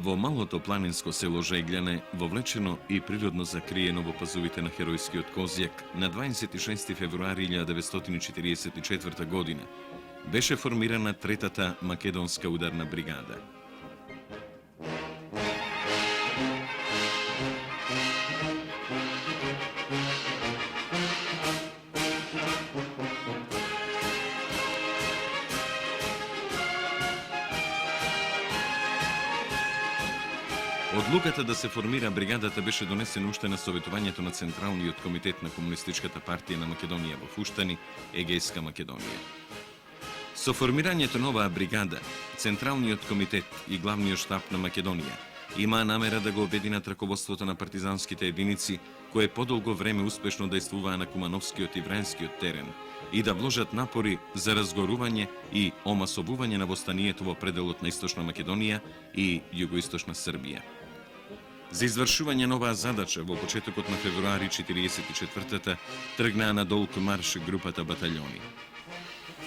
Во малото планинско село Жеглјане, вовлечено и природно закриено во пазувите на херојскиот Козјак, на 26 февруари 1944 година беше формирана третата македонска ударна бригада. Одлуката да се формира бригадата беше донесена уште на советувањето на Централниот комитет на Комунистичката партија на Македонија во Фуштани, Егејска Македонија. Со формирањето на оваа бригада, Централниот комитет и главниот штаб на Македонија имаа намера да го обединат раководството на партизанските единици, кои подолго време успешно дејствуваа на Кумановскиот и Врајнскиот терен, и да вложат напори за разгорување и омасовување на востанието во пределот на Источна Македонија и Југоисточна Србија. За извршување на оваа задача во почетокот на февруари 44-та тргнаа на долг марш групата батальони.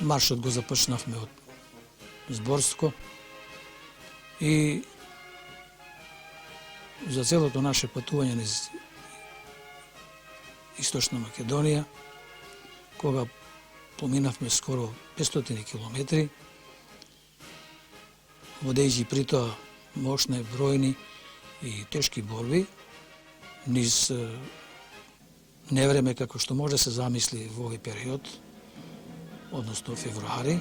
Маршот го започнавме од Зборско и за целото наше патување низ Источна Македонија, кога поминавме скоро 500 километри, водејќи при тоа мощни, бројни и тешки борби, низ невреме како што може да се замисли во овој период, односно февруари,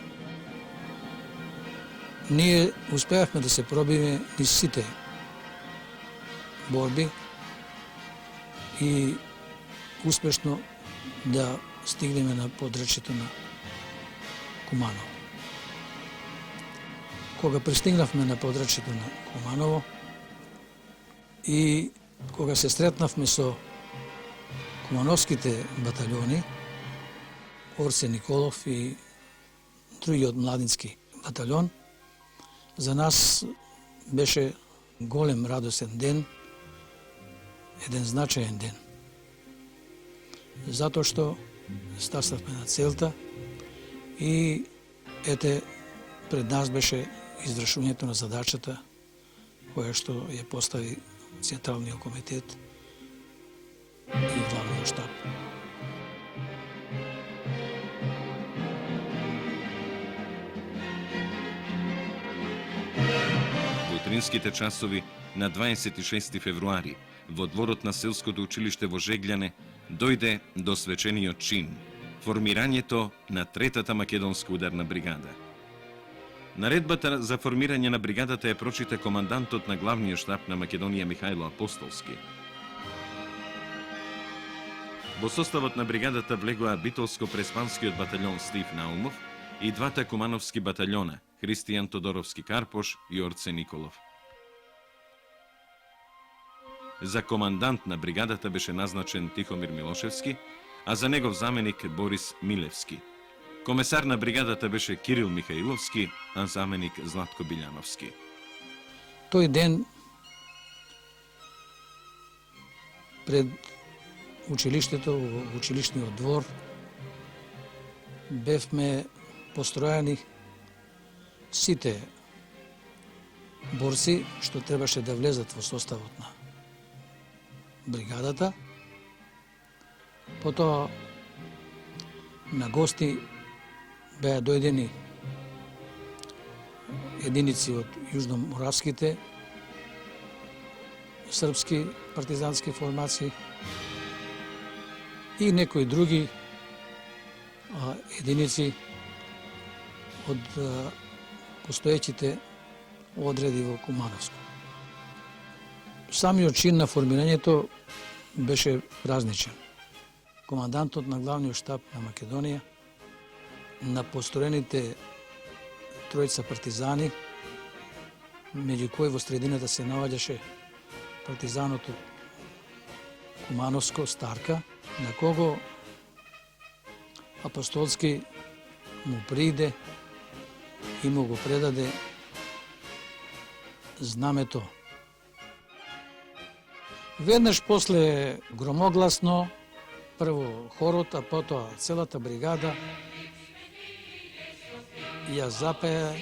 ние успеавме да се пробиме низ сите борби и успешно да стигнеме на подречјето на Куманово. Кога пристигнавме на подречјето на Куманово и кога се сретнавме со кумановските батальони, Орсе Николов и другиот младински батальон, за нас беше голем радосен ден, еден значаен ден. Затоа што стаснавме на целта и ете пред нас беше извршувањето на задачата која што ја постави Централниот комитет и главниот штаб. Во утринските часови на 26 февруари во дворот на селското училиште во Жеглјане дојде до свечениот чин – формирањето на третата македонска ударна бригада. Наредбата за формирање на бригадата ја прочита командантот на главниот штаб на Македонија Михајло Апостолски. Во составот на бригадата влегоа Битолско-преспанскиот батальон Стив Наумов и двата кумановски батальона Христијан Тодоровски Карпош и Орце Николов. За командант на бригадата беше назначен Тихомир Милошевски, а за негов заменик Борис Милевски. Комесар на бригадата беше Кирил Михаиловски, а заменик Златко Билјановски. Тој ден пред училиштето, во училишниот двор, бевме постројани сите борци што требаше да влезат во составот на бригадата. Потоа на гости беа дојдени единици од јужноморавските српски партизански формации и некои други единици од постоеќите одреди во Кумановско. Самиот чин на формирањето беше празничен. Командантот на главниот штаб на Македонија, на построените тројца партизани, меѓу кои во средината се наоѓаше партизанот од Кумановско, Старка, на кого Апостолски му приде и му го предаде знамето. Веднаш после громогласно, прво хорот, а потоа целата бригада ја запеа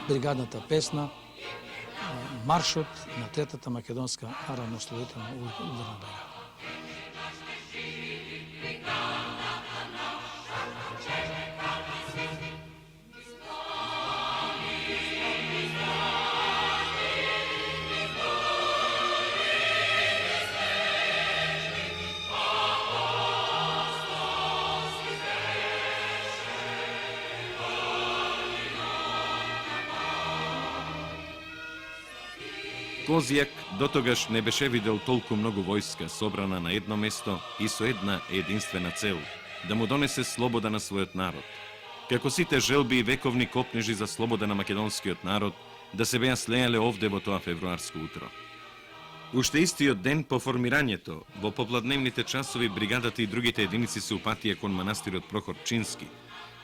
бригадната песна маршот на Третата македонска аравно-ослободителна ударна бригада. Козјак дотогаш не беше видел толку многу војска собрана на едно место и со една единствена цел – да му донесе слобода на својот народ. Како сите желби и вековни копнежи за слобода на македонскиот народ да се беа слејале овде во тоа февруарско утро. Уште истиот ден по формирањето, во попладневните часови бригадата и другите единици се упатија кон манастирот Прохор Пчински,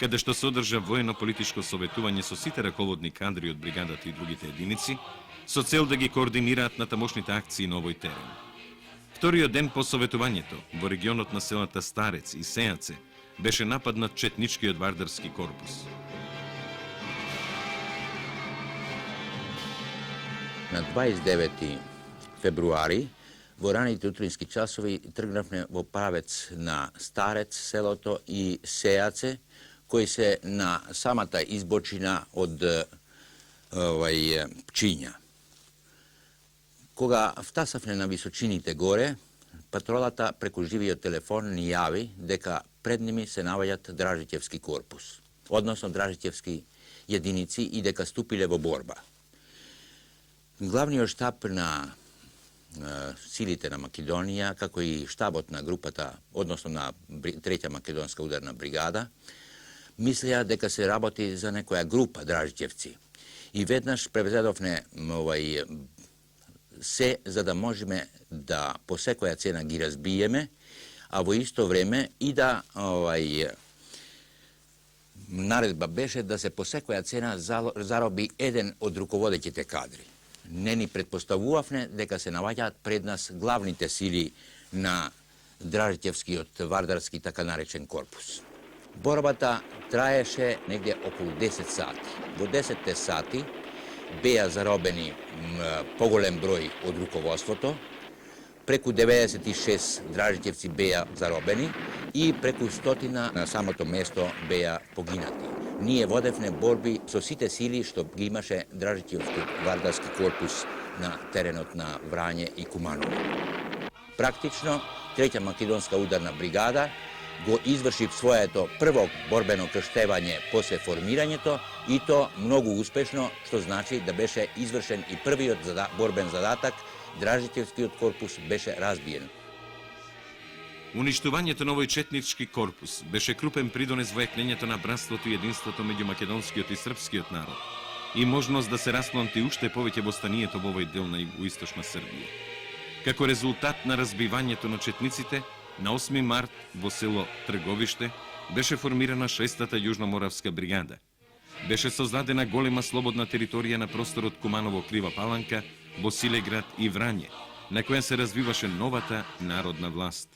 каде што се одржа воено-политичко советување со сите раководни кадри од бригадата и другите единици, со цел да ги координираат на тамошните акции на овој терен. Вториот ден по советувањето, во регионот на селата Старец и Сејаце, беше нападнат четничкиот вардарски корпус. На 29 февруари, во раните утрински часови, тргнавме во правец на Старец, селото и Сејаце, кои се на самата избочина од Пчиња. Кога втасавме на височините горе, патролата преку живиот телефон ни јави дека пред ними се наоѓаат Дражитевски корпус, односно Дражитевски единици и дека ступиле во борба. Главниот штаб на силите на Македонија, како и штабот на групата, односно на Трета македонска ударна бригада, мислеа дека се работи за некоја група Дражитевци. И веднаш превзедовме се за да можеме да по секоја цена ги разбиеме, а во исто време и да наредба беше да се по секоја цена зароби еден од руководеќите кадри. Не ни предпоставувавме дека се наоѓаат пред нас главните сили на Дражитевскиот вардарски така наречен корпус. Борбата траеше негде околу 10 сати. Во 10 сати беа заробени поголем број од руководството, преку 96 Дражитевци беа заробени и преку 100 на самото место беа погинати. Ние водевме борби со сите сили што ги имаше Дражитевскиот вардарски корпус на теренот на Врање и Куманово. Практично, Трета македонска ударна бригада го изврши своето прво борбено крштевање после формирањето и то многу успешно, што значи да беше извршен и првиот борбен задатак, Дражитевскиот корпус беше разбиен. Уништувањето на овој четнички корпус беше крупен придонес во екнењето на братството и единството меѓу македонскиот и српскиот народ и можност да се распланти уште повеќе востанието во овој дел на југоисточна Србија. Како резултат на разбивањето на четниците, на 8 март во село Трговиште беше формирана 6-та јужноморавска бригада. Беше создадена голема слободна територија на просторот Куманово-Крива Паланка, Босилеград и Врање, на која се развиваше новата народна власт.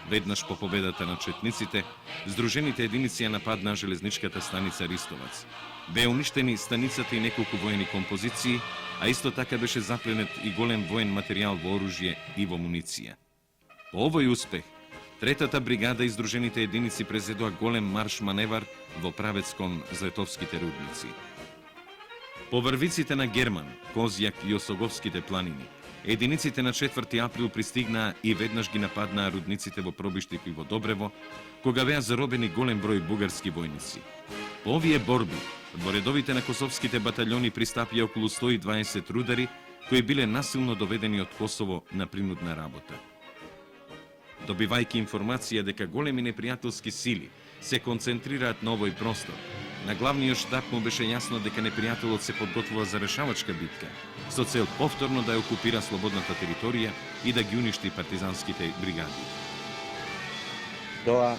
Веднаш по победата на четниците, здружените единици ја нападнаа железничката станица Ристовац. Беа уништени станицата и неколку воени композиции, а исто така беше запленет и голем воен материјал во оружје и во муниција. По овој успех, Третата бригада и здружените единици презедоа голем марш-маневар во правец кон Злетовските рудници. По врвиците на Герман, Козјак и Осоговските планини, единиците на 4 април пристигнаа и веднаш ги нападнаа рудниците во Пробиштик и во Добрево, кога беа заробени голем број бугарски војници. По овие борби, во редовите на косовските батальони пристапија околу 120 рудари, кои биле насилно доведени од Косово на принудна работа. Добивајќи информација дека големи непријателски сили се концентрираат на овој простор, на главниот штаб му беше јасно дека непријателот се подготвува за решавачка битка, со цел повторно да ја окупира слободната територија и да ги уништи партизанските бригади. Тоа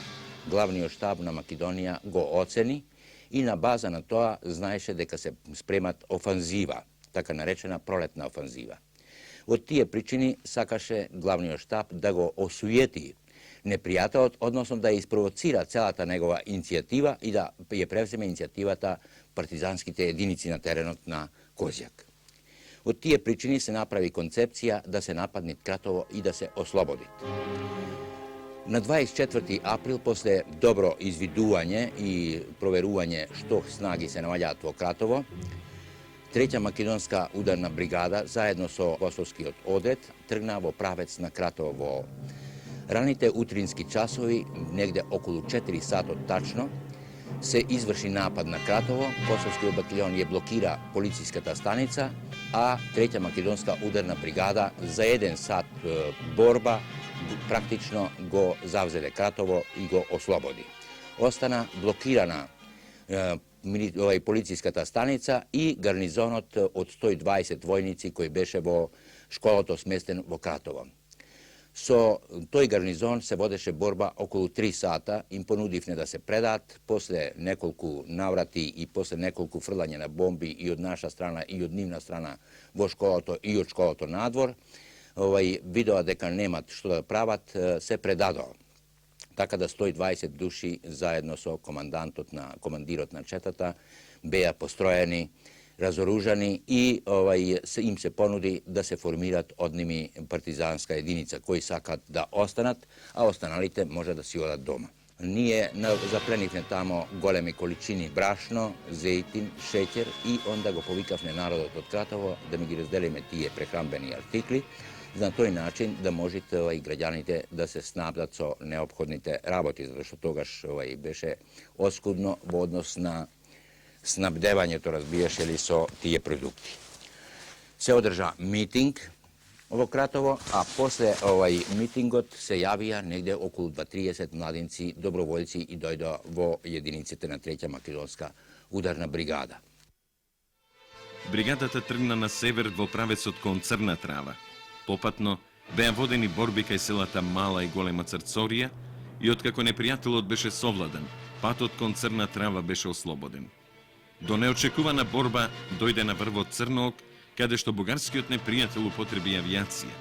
главниот штаб на Македонија го оцени и на база на тоа знаеше дека се спремат офанзива, така наречена пролетна офанзива. Од тие причини сакаше главниот штаб да го осуети непријателот, односно да испровоцира целата негова иницијатива и да ја превземе иницијативата партизанските единици на теренот на Козјак. Od tije pričini se napravi koncepcija da se napadne Kratovo i da se oslobodi. Na 24. april, posle dobro izviduvanje i proveruvanje što snagi se navaljat vo Kratovo, 3. makedonska udarna brigada zajedno so kosovski odred trgna vo pravec na Kratovo. Raните utrinski časovi, negde okolo 4 sata tačno, se izvrši napad na Kratovo, kosovski bataljon je blokira policijskata stanica, a 3. makedonska udarna brigada za 1 sat borba praktično go zavzede Kratovo i go oslobodi. Ostana blokirana policijskata stanica i garnizonot od 120 vojnici koji beše vo školoto smesten vo Kratovo. So toj garnizon se vodeše borba okolo 3 sata, im ponudivne da se predat, posle nekoliko navrati i posle nekoliko frlanja na bombi i od naša strana i od njivna strana vo školoto i od školoto nadvor, video deka nema što da pravat, se predadao. Tako da 120 duši zajedno so komandirot na četata, beja postrojeni, razoružani i im se ponudi da se formirat od njimi partizanska jedinica koji sakat da ostanat, a ostanalite može da si odat doma. Nije zaplenivne tamo goleme količini brašno, zejtin, šećer i onda go povikavne narodot od Kratovo da mi gi razdelime tije prehrambeni artikli, na toj način da možete i građanite da se snabdat so neophodnite raboti, zato što togaš beše oskudno v odnos na snabdevanje to razbiješeli so tije produkti. Se održa miting ovo Kratovo, a posle mitingot se javija negde okolo 30 mladinci, dobrovoljci i dojdo vo jedinicite na 3. makedonska udarna brigada. Бригадата тргна на север во правецот кон Црна Трава. Попатно беа водени борби кај селата Мала и Голема Црцорија и откако непријателот беше совладан, патот кон Црна Трава беше ослободен. До неочекувана борба дојде на врвот Црноок, каде што бугарскиот непријател употреби авијација.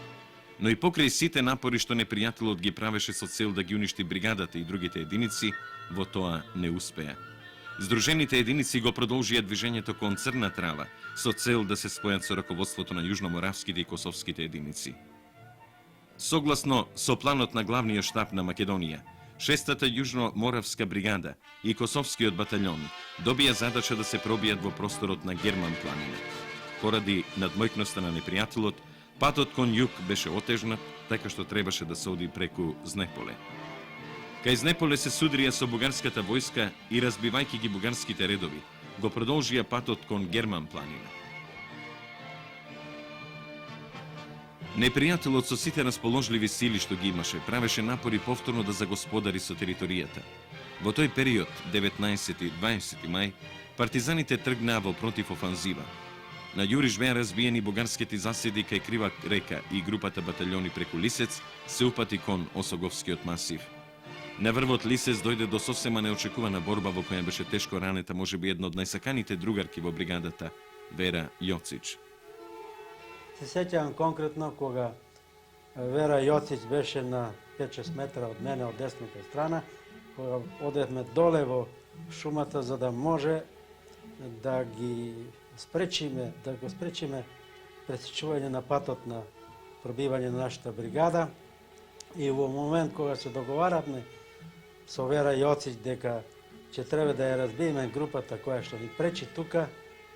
Но и покрај сите напори што непријателот ги правеше со цел да ги уништи бригадата и другите единици, во тоа не успеа. Здружените единици го продолжија движењето кон Црна Трава со цел да се спојат со раководството на јужноморавските и косовските единици. Согласно со планот на главниот штаб на Македонија, 6-та јужноморавска бригада и косовскиот батальон добија задача да се пробијат во просторот на Герман планина. Поради надмојкноста на непријателот, патот кон југ беше отежнат, така што требаше да се оди преку Знеполе. Кај Знеполе се судрија со бугарската војска и разбивајќи ги бугарските редови, го продолжија патот кон Герман планина. Непријателот со сите расположливи сили што ги имаше, правеше напори повторно да загосподари со територијата. Во тој период, 19 и 20 мај, партизаните тргнаа во противофанзива. На јуриш беа разбиени бугарските заседи кај Крива река и групата батальони преку Лисец се упати кон Осоговскиот масив. На врвот Лисец дојде до сосема неочекувана борба во која беше тешко ранета можеби една од најсаканите другарки во бригадата, Вера Јоцич. Се сеќавам конкретно кога Вера Јоцич беше на 5-6 метра од мене, од десната страна, кога одевме доле во шумата за да може да го спречиме пресечување на патот на пробивање на нашата бригада. И во момент кога се договаравме со Вера Јоцич дека ќе треба да ја разбиеме групата која што ни пречи тука,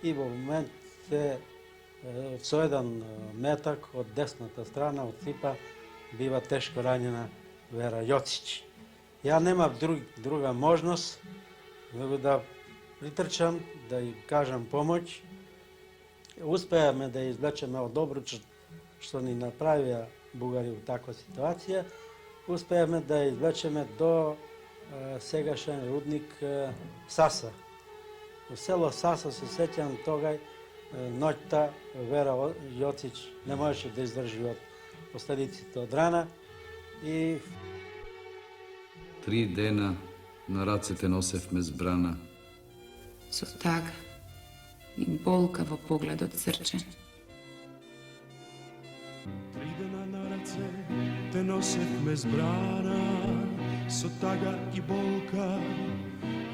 и во момент со еден метак од десната страна од ципа бива тешко ранена Вера Јоцич. Ја немав друга можност него да притрчам, да ја кажам помоќ. Успеавме да ја извлечеме од обручот што ни направија бугари во таква ситуација. Успеавме да ја извлечеме до сегашен рудник Саса. Во село Саса се сеќам тогај ноќта Вера Јоцич не можеше да издржи од последиците од рана и 3 дена на рацете носевме збрана. Со тага и болка во погледот црчен. 3 дена на раце те носевме збрана, со тага и болка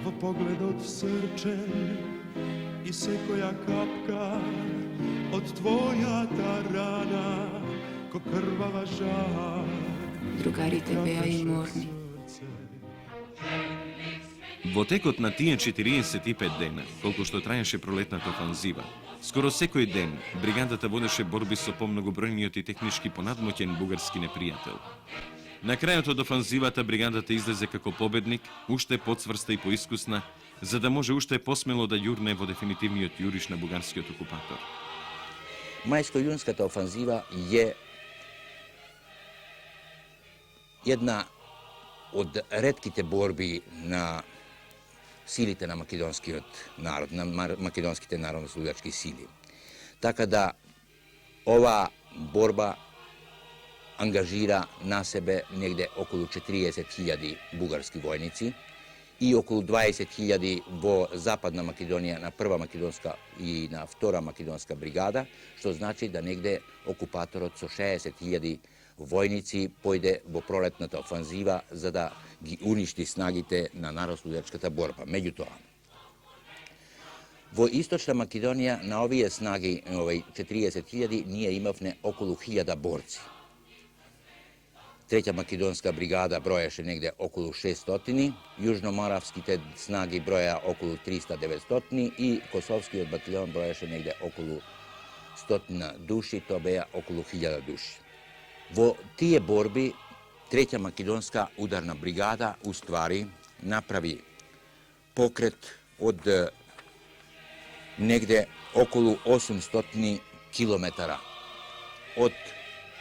во погледот срчен, и секоја капка od tvoja ta rana, ko krvava žar. Другарите беа и морни. Во текот на тие 45 дена, колку што траеше пролетната офанзива, скоро секој ден бригадата водеше борби со помногобројниот и технички понадмоќен бугарски непријател. На крајот од офанзивата бригадата излезе како победник, уште поцврста и поискусна, за да може уште посмело да јурне во дефинитивниот јуриш на бугарскиот окупатор. Мајско-јунската офанзива е една од ретките борби на силите на македонскиот народ, на македонските народно-слугачки сили. Така да ова борба ангажира на себе негде околу 40.000 бугарски војници и околу 20.000 во Западна Македонија на прва македонска и на втора македонска бригада, што значи да негде окупаторот со 60.000 војници појде во пролетната офанзива за да ги уништи снагите на народно-слугачката борба. Меѓутоа, во Источна Македонија на овие снаги, 40.000, ние имавме околу 1000 борци. Треќа македонска бригада броеше негде околу 600, јужноморавските снаги броја околу 300-900 и Косовскиот батальон броеше негде околу 100 души, тоа беа околу 1000 души. Во тие борби, Треќа македонска ударна бригада уствари направи покрет од негде околу 800 километара од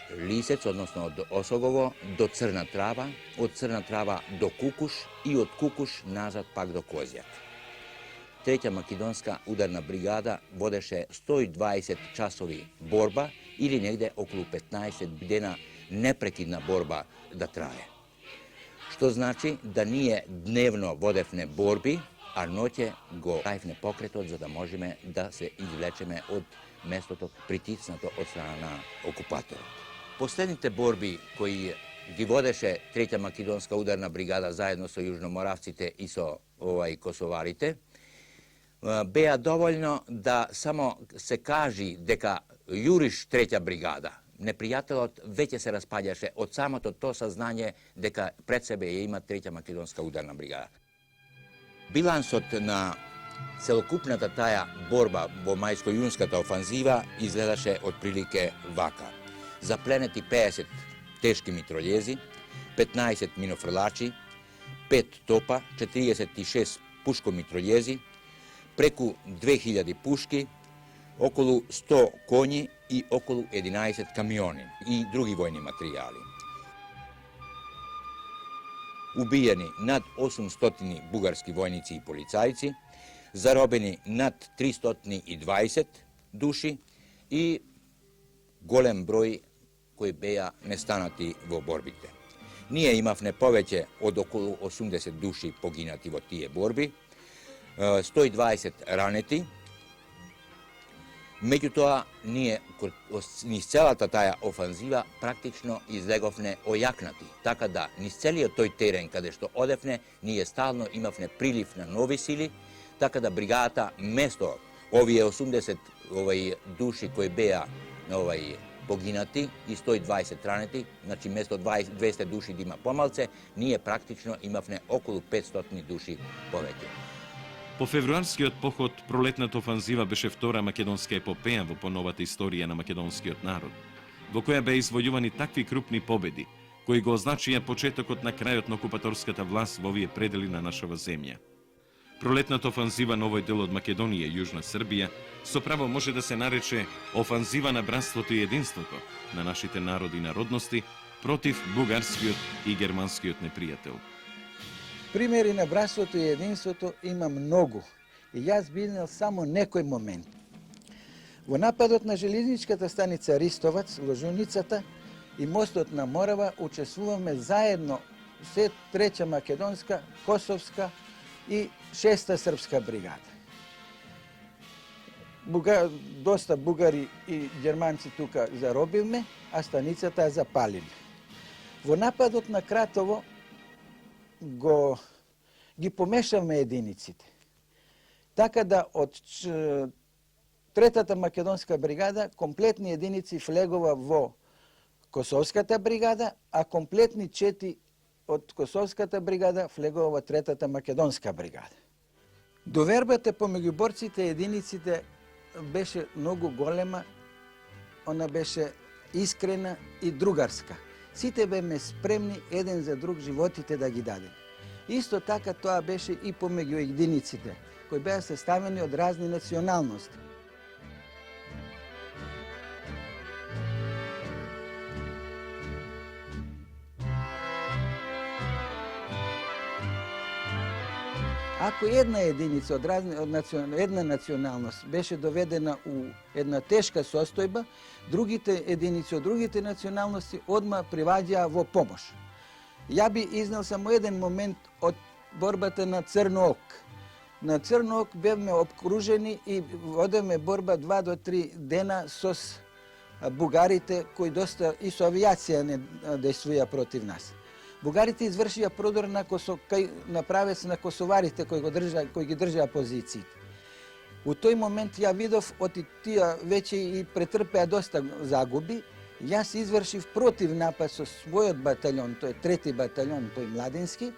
Лисец, односно од Осогово, до Црна Трава, од Црна Трава до Кукуш и од Кукуш назад пак до Козјак. Треќа македонска ударна бригада водеше 120 часови борба или негде околу 15 дена непрекидна борба да трае. Што значи да ние дневно водевне борби, а ноќе го правивне покретот за да можеме да се извлечеме од местото притиснато од страна на окупаторот. Последните борби кои ги водеше Треќа македонска ударна бригада заедно со јужноморавците и со косоварите, беа доволно да само се кажи дека јуриш Треќа бригада. Непријателот веќе се распаѓаше од самото то сознање дека пред себе ја има Треќа македонска ударна бригада. Билансот на целокупната таја борба во мајско-јунската офанзива изгледаше отприлике вака. Запленети 50 тешки митролјези, 15 минофрлачи, 5 топа, 46 пушко-митролјези, преку 2000 пушки, околу 100 коњи и околу 11 камиони и други војни материјали. Убиени над 800 бугарски војници и полицајци, заробени над 320 души и голем број кои беа нестанати во борбите. Ние имавме повеќе од околу 80 души погинати во тие борби, 120 ранети. Меѓутоа, ние низ целата таја офанзива практично излеговне ојакнати, така да низ целиот тој терен каде што одевне, ние стално имавне прилив на нови сили, така да бригадата место овие 80 души кои беа погинати и 120 ранети, значи место 200 души да има помалце, ние практично имавне околу 500 души повеќе. По февруарскиот поход, пролетната офанзива беше втора македонска епопеја во поновата историја на македонскиот народ, во која беа извојувани такви крупни победи, кои го означија почетокот на крајот на окупаторската власт во овие предели на нашава земја. Пролетната офанзива на овој дел од Македонија и Јужна Србија со право може да се нарече офанзива на братството и единството на нашите народи и народности против бугарскиот и германскиот непријател. Примери на братството и единството има многу и јас биднел само некој момент. Во нападот на железничката станица Ристовац, Ложуницата и мостот на Морава учествуваме заедно се Треќа македонска, Косовска и 6-та српска бригада. Доста бугари и германци тука заробивме, а станицата ја запалиме. Во нападот на Кратово ги помешавме единиците. Така да од третата македонска бригада, комплетни единици влегува во Косовската бригада, а комплетни 4 од Косовската бригада влегува во третата македонска бригада. Довербата помеѓу борците и единиците беше многу голема, она беше искрена и другарска. Сите беме спремни еден за друг животите да ги дадеме. Исто така тоа беше и помеѓу единиците, кои беа составени од разни националности. Ако една единица од една националност беше доведена у една тешка состојба, другите единици од другите националности одма приваѓаа во помош. Ја би изнел само еден момент од борбата на Црноок. На Црноок бевме обкружени и водеме борба 2 до 3 дена со бугарите кои доста и со авиација не действуја против нас. Бугарите извршија продор направе се на косоварите кои ги држаа позициите. У тој момент ја видов од тие веќе и претрпеа доста загуби. Јас извршив против напад со својот батальон, тој трети батальон, тој младински,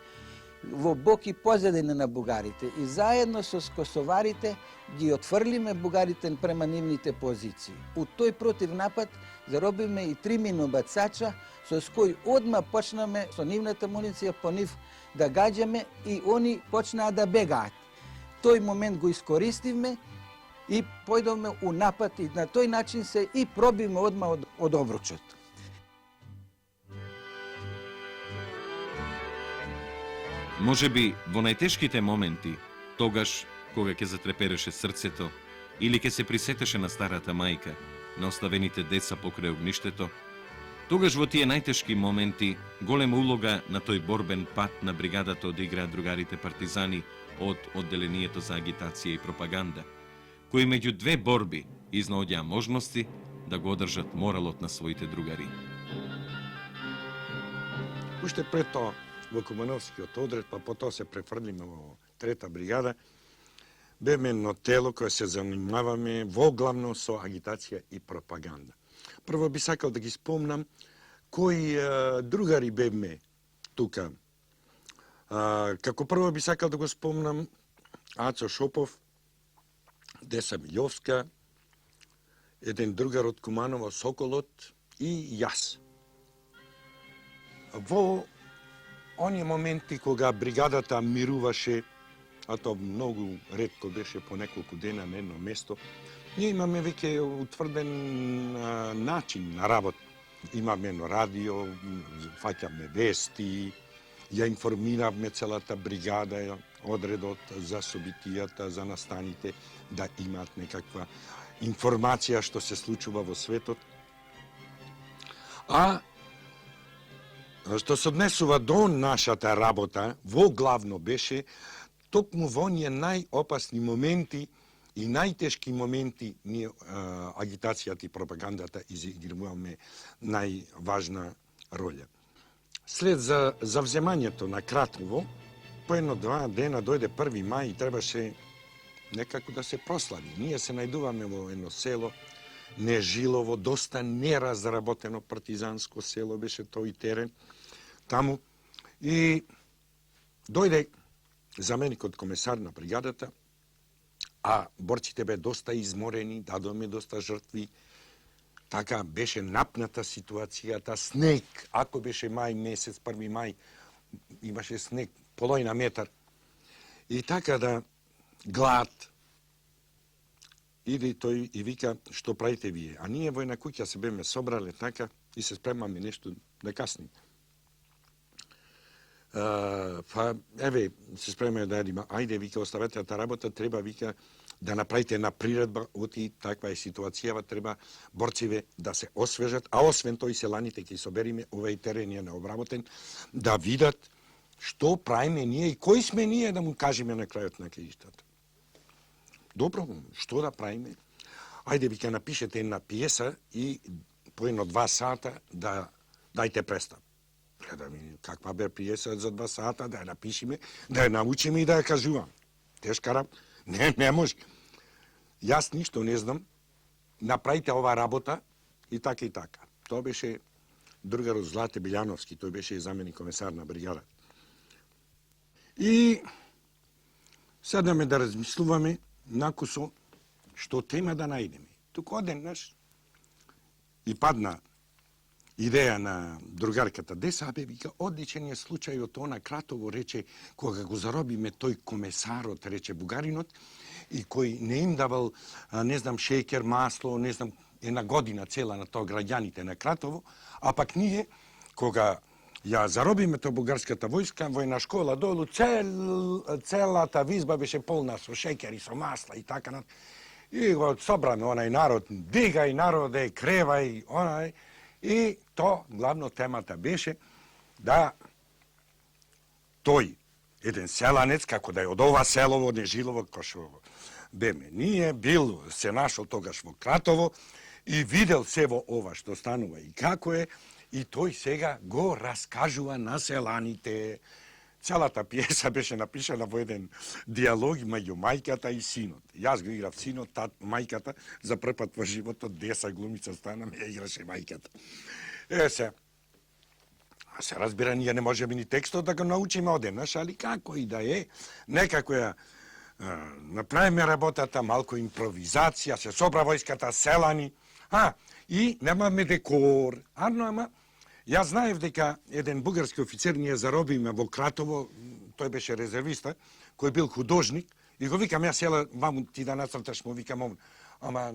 во бок и позадина на бугарите. И заедно со косоварите ги отфрлиме бугарите према нивните позиции. У тој против напад заробиме и 3 минобацача, со кои одма почнаме со нивната муниција по нив да гаѓаме и они почнаа да бегаат. Тој момент го искористивме и појдовме у напад и на тој начин се и пробиме одма од обручот. Може би во најтешките моменти, тогаш кога ќе затрепереше срцето или ќе се присетеше на старата мајка, на оставените деца покрај огништето, тогаш во тие најтешки моменти голема улога на тој борбен пат на бригадата одиграат другарите партизани од одделението за агитација и пропаганда, кои меѓу две борби изнаоѓаа можности да го одржат моралот на своите другари. Уште пред тоа во Кумановскиот одред, па потоа се префрлиме во трета бригада, беме едно тело кое се занимаваме воглавно со агитација и пропаганда. Прво би сакал да ги спомнам кои другари бевме тука. Како прво би сакал да го спомнам Ацо Шопов, Деса Милјовска, еден другар од Куманово, Соколот и јас. Во оние моменти кога бригадата мируваше, а тоа многу ретко беше по неколку дена на едно место, ние имаме веќе утврден начин на работа. Имаме едно радио, фаќаме вести, ја информиравме целата бригада, одредот за собитијата, за настаните, да имаат некаква информација што се случува во светот. А што се однесува до нашата работа, воглавно беше токму во оние најопасни моменти и најтешки моменти ние агитацијата и пропагандата изигруваме најважна роља. След завземањето на Кратово, по едно-два дена дојде 1 мај и требаше некако да се прослави. Ние се најдуваме во едно село, Нежилово, доста неразработено партизанско село беше тој терен таму. И дојде заменикот комесар на бригадата, а борците бе доста изморени, дадоме доста жртви. Така беше напната ситуацијата, снег, ако беше мај месец, 1 мај, имаше снег, половина метар. И така да глад. Иде тој и вика, што правите вие? А ние во една куќа се беме собрале така и се спремаме нешто да касним. Па, еве, се спремаме да јадиме, ајде, вика, оставете та работа, треба, вика, да направите една приредба, оти таква е ситуацијава, треба борциве да се освежат, а освен тој селаните ќе собериме, овај терен е необработен, да видат што правиме ние и кои сме ние да му кажеме на крајот на краиштата. Добро, што да правиме? Ајде, вика, напишете една пиеса и по 1-2 сата да дајте представ. Гледаме каква бе пиеса за 2 сата, да ја напишеме, да ја научиме и да ја кажуваме. Тешка работа. Не може. Јас ништо не знам, направите ова работа и така и така. Тоа беше другарот Злате Билјановски, тој беше заменик комесар на бригада. И седнаме да размислуваме накусо што тема да најдеме. Тук одеднаш и падна идеја на другарката Деса, бе, вика, одличен е случајот, она Кратово рече, кога го заробиме тој комесарот, рече бугаринот, и кој не им давал, не знам, шеќер, масло, не знам, една година цела на тоа граѓаните на Кратово, а пак ние, кога ја заробиме тоа бугарската војска, во една школа долу, целата визба беше полна со шеќер и со масла и така на. И го собраме онај народ, дигај народе, кревај, онај, и то главно темата беше да тој, еден селанец, како да е од ова селово, Нежилово, кој што беме ние, бил, се нашол тогаш во Кратово и видел се во ова што станува и како е, и тој сега го раскажува на селаните. Целата пиеса беше напишана во еден диалог меѓу мајката и синот. Јас го играв синот, мајката, за прв пат во животот, Деса глумица стана, ја играше мајката. Се разбира, ние не можеме ни текстот да го научиме одеднаш, али како и да е, некако ја направиме работата, малку импровизација, се собра војската, селани, и немаме декор, ама јас знаев дека еден бугарски офицер ние заробиме во Кратово, тој беше резервиста, кој бил художник, и го викам, јас села, маму ти да нацрташ, му викам, ама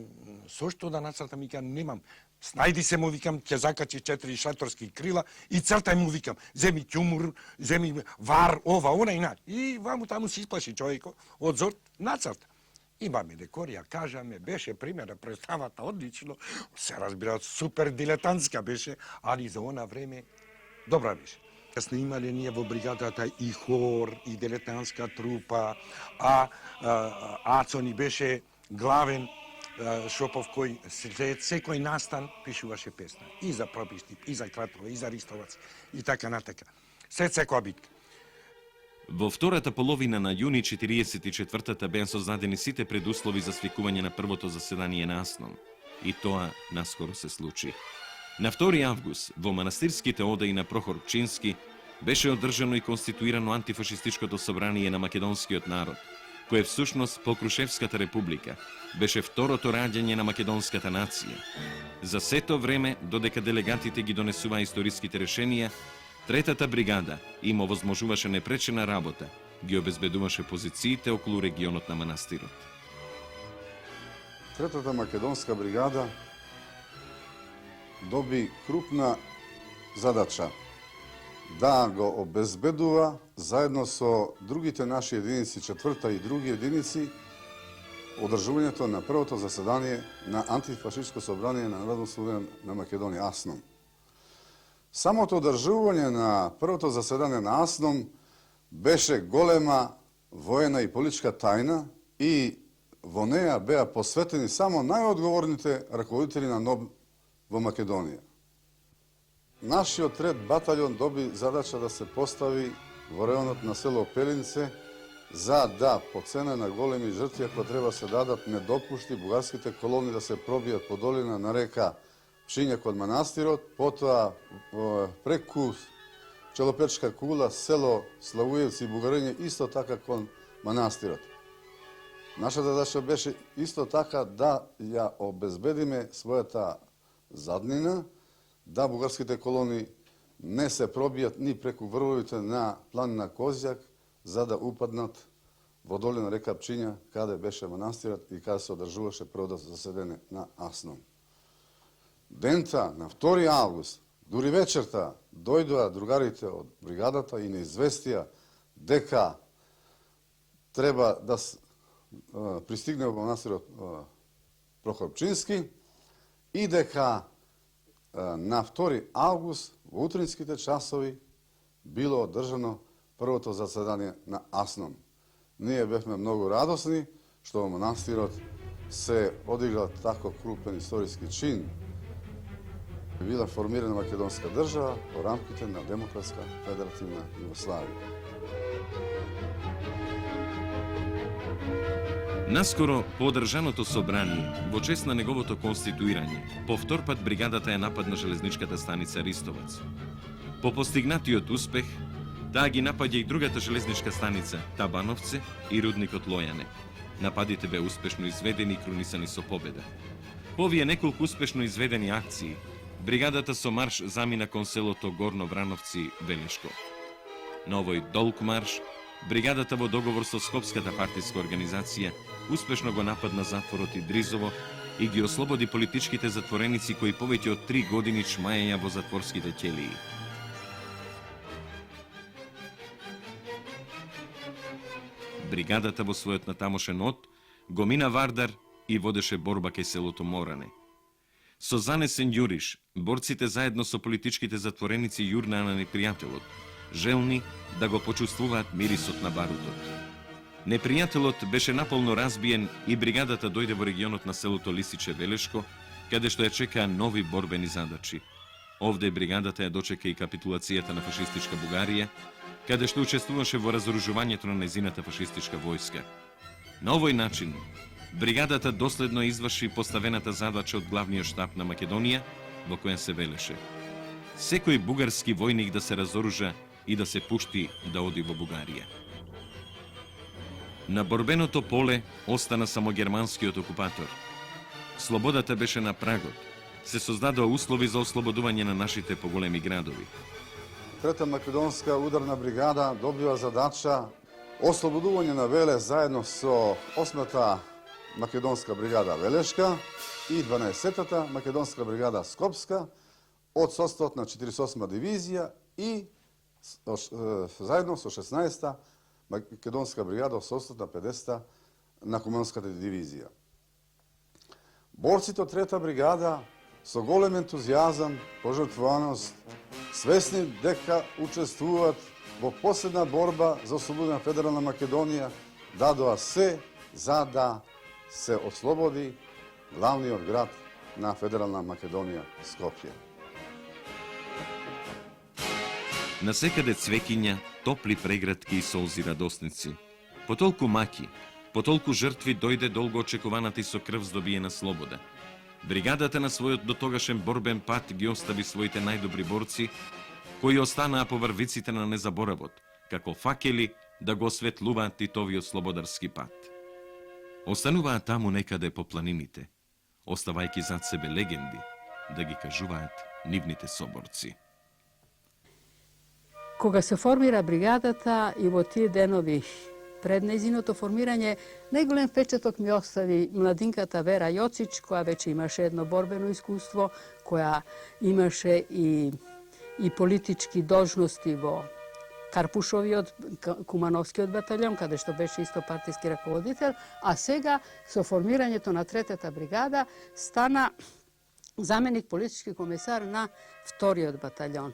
со што да нацртам, викам, немам. Снајди се, му викам, ќе закачи 4 шаторски крила и цртај, му викам, земи ќумур, земи вар, ова, она и на. И ваму таму се исплаши човеко, од зор, нацрта. Имаме декор, ја кажаме, беше примера представата одлично, се разбира, супер дилетантска беше, али за она време добра беше. Сме имале ние во бригадата и хор, и дилетантска трупа, Ацо ни беше главен Шопов, кој секој настан пишуваше песна. И за Пробиштип, и за Кратово, и за Ристовац, и така натака. Секоја битка. Во втората половина на јуни 44-та беа создадени сите предуслови за свикување на првото заседание на АСНОМ. И тоа наскоро се случи. На 2 август во манастирските одаи на Прохор Пчински беше одржано и конституирано антифашистичкото собрание на македонскиот народ, кое всушност по Крушевската република беше второто раѓање на македонската нација. За сето време, додека делегатите ги донесуваа историските решенија, Третата бригада им овозможуваше непречена работа, ги обезбедуваше позициите околу регионот на манастирот. Третата македонска бригада доби крупна задача да го обезбедува заедно со другите наши единици, четврта и други единици, одржувањето на првото заседание на антифашистско собрание на Народно собрание на Македонија, АСНОМ. Самото одржување на првото заседание на АСНОМ беше голема воена и политичка тајна и во неја беа посветени само најодговорните раководители на НОБ во Македонија. Нашиот ред батаљон доби задача да се постави во районот на село Пелинце за да, по цена на големи жртви, ако треба се дадат, не допушти бугарските колони да се пробијат по долина на река Пшиња код манастирот, потоа преку Челопечка кула, село Славуевци и Бугариње, исто така кон манастирот. Нашата задача беше исто така да ја обезбедиме својата заднина, да бугарските колони не се пробијат ни преку врвовите на планина Козјак, за да упаднат во долина река Пчиња, каде беше манастирот и каде се одржуваше првото заседание на АСНОМ. Дента на 2 август, дури вечерта, дојдоа другарите од бригадата и не известија дека треба да пристигне во манастирот Прохор Пчински и дека на 2 август во утринските часови било одржано првото заседание на АСНОМ. Ние бевме многу радосни што во манастирот се одиграл тако крупен историски чин. Била формирана македонска држава во рамките на Демократска федеративна Југославија. Наскоро, по одржаното собрание, во чест на неговото конституирање, по втор пат бригадата ја нападна железничката станица Ристовац. По постигнатиот успех, таа ги напаѓа и другата железничка станица, Табановце и рудникот Лојане. Нападите беа успешно изведени и крунисани со победа. По овие неколку успешно изведени акции, бригадата со марш замина кон селото Горно Врановци, Велешко. На овој долг марш, бригадата во договор со Скопската партиска организација успешно го нападна затворот и Дризово и ги ослободи политичките затвореници кои повеќе од 3 години чмаеја во затворските ќелии. Бригадата во својот натамошен од го мина Вардар и водеше борба кај селото Моране. Со занесен јуриш, борците заедно со политичките затвореници јурнаа на непријателот, желни да го почувствуваат мирисот на барутот. Непријателот беше наполно разбиен и бригадата дојде во регионот на селото Лисиче Велешко, каде што ја чекаа нови борбени задачи. Овде бригадата ја дочека и капитулацијата на фашистичка Бугарија, каде што учествуваше во разоружувањето на нејзината фашистичка војска. На овој начин, бригадата доследно изврши поставената задача од главниот штаб на Македонија, во која се велеше: секој бугарски војник да се разоружа и да се пушти да оди во Бугарија. На борбеното поле остана само германскиот окупатор. Слободата беше на прагот. Се создадоа услови за ослободување на нашите поголеми градови. Трета македонска ударна бригада добива задача ослободување на Велес заедно со 8-та македонска бригада Велешка и 12-та македонска бригада Скопска од составот на 48-ма дивизија и заедно со 16-та македонска бригада од составот на 50-та на Куманската дивизија. Борците од трета бригада со голем ентузијазам, пожртвуваност, свесни дека учествуваат во последна борба за ослободена Федерална Македонија, дадоа се за да се ослободи главниот град на Федерална Македонија, Скопје. Насекаде цвеќиња, топли прегратки и солзи радосници. По толку маки, по толку жртви дојде долго очекуваната и со крв здобиена слобода. Бригадата на својот дотогашен борбен пат ги остави своите најдобри борци, кои останаа по врвиците на незаборавот, како факели да го осветлуваат Титовиот слободарски пат. Остануваа таму некаде по планините, оставајќи зад себе легенди, да ги кажуваат нивните соборци. Кога се формира бригадата и во тие денови пред нејзиното формирање, најголем впечаток ми остави младинката Вера Јоцич, која веќе имаше едно борбено искуство, која имаше и политички должности во Карпушовиот, Кумановскиот батальон, каде што беше исто партиски раководител, а сега со формирањето на третата бригада стана заменик политички комесар на вториот батальон.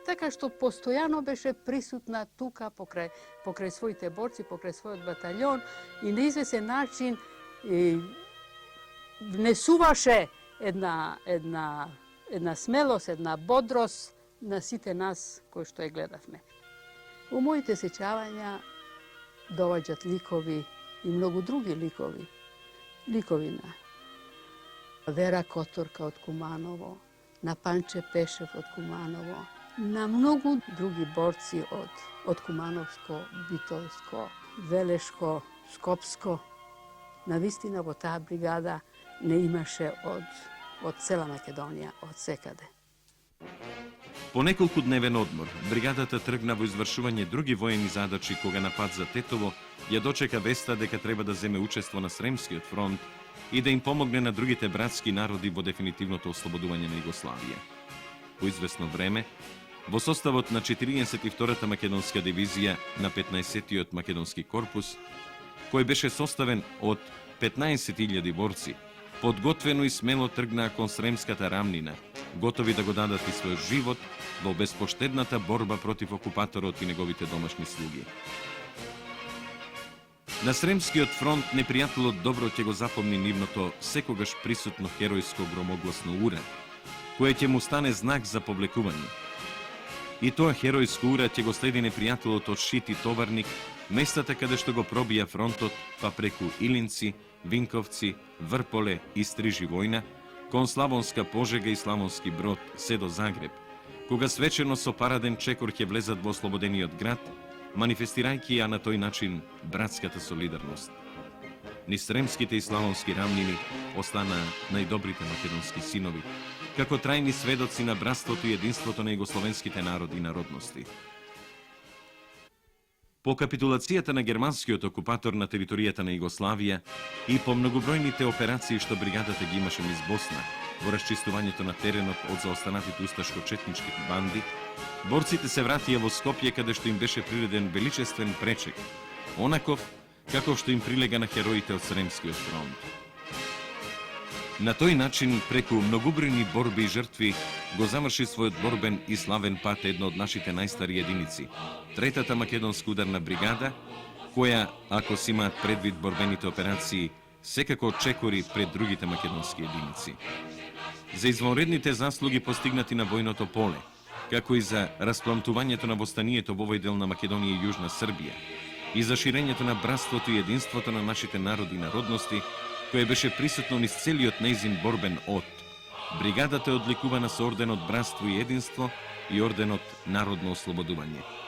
Така што постојано беше присутна тука покрај своите борци, покрај својот батальон и на извесен начин внесуваше една смелост, една бодрост на сите нас кои што ја гледавме. У моите сеќавања доаѓаат ликови и многу други ликови. Ликови на Вера Которка од Куманово, на Панче Пешев од Куманово, на многу други борци од Кумановско, Битолско, Велешко, Скопско. Навистина во таа бригада не имаше од цела Македонија, од секаде. По неколку дневен одмор, бригадата тргна во извршување други воени задачи кога на пат за Тетово ја дочека веста дека треба да земе учество на Сремскиот фронт и да им помогне на другите братски народи во дефинитивното ослободување на Југославија. По известно време, во составот на 42-та македонска дивизија на 15-тиот македонски корпус, кој беше составен од 15.000 борци, подготвено и смело тргнаа кон Сремската рамнина, готови да го дадат и својот живот во безпоштедната борба против окупаторот и неговите домашни слуги. На Сремскиот фронт непријателот добро ќе го запомни нивното секогаш присутно херојско громогласно уре, кое ќе му стане знак за повлекување. И тоа херојско ура ќе го следи непријателот од Шит и Товарник, местата каде што го пробија фронтот, па преку Илинци, Винковци, Врполе и Стрижи војна, кон Славонска Пожега и Славонски Брод, се до Загреб, кога свечено со параден чекор ќе влезат во ослободениот град, манифестирајќи ја на тој начин братската солидарност. Низ Сремските и Славонски рамнини останаа најдобрите македонски синови, како трајни сведоци на братството и единството на југословенските народи и народности. По капитулацијата на германскиот окупатор на територијата на Југославија и по многобројните операции што бригадата ги имаше низ Босна во расчистувањето на теренот од заостанатите усташко-четнички банди, борците се вратија во Скопје каде што им беше приреден величествен пречек, онаков каков што им прилега на хероите од Сремскиот фронт. На тој начин, преку многобројни борби и жртви, го заврши својот борбен и славен пат едно од нашите најстари единици, Третата македонска ударна бригада, која, ако си имаат предвид борбените операции, секако чекори пред другите македонски единици. За извонредните заслуги постигнати на војното поле, како и за распламтувањето на востанието во овој дел на Македонија и Јужна Србија, и за ширењето на братството и единството на нашите народи и народности, кое беше присутно низ целиот нејзин борбен од. Бригадата е одликувана со орденот Братство и единство и орденот Народно ослободување.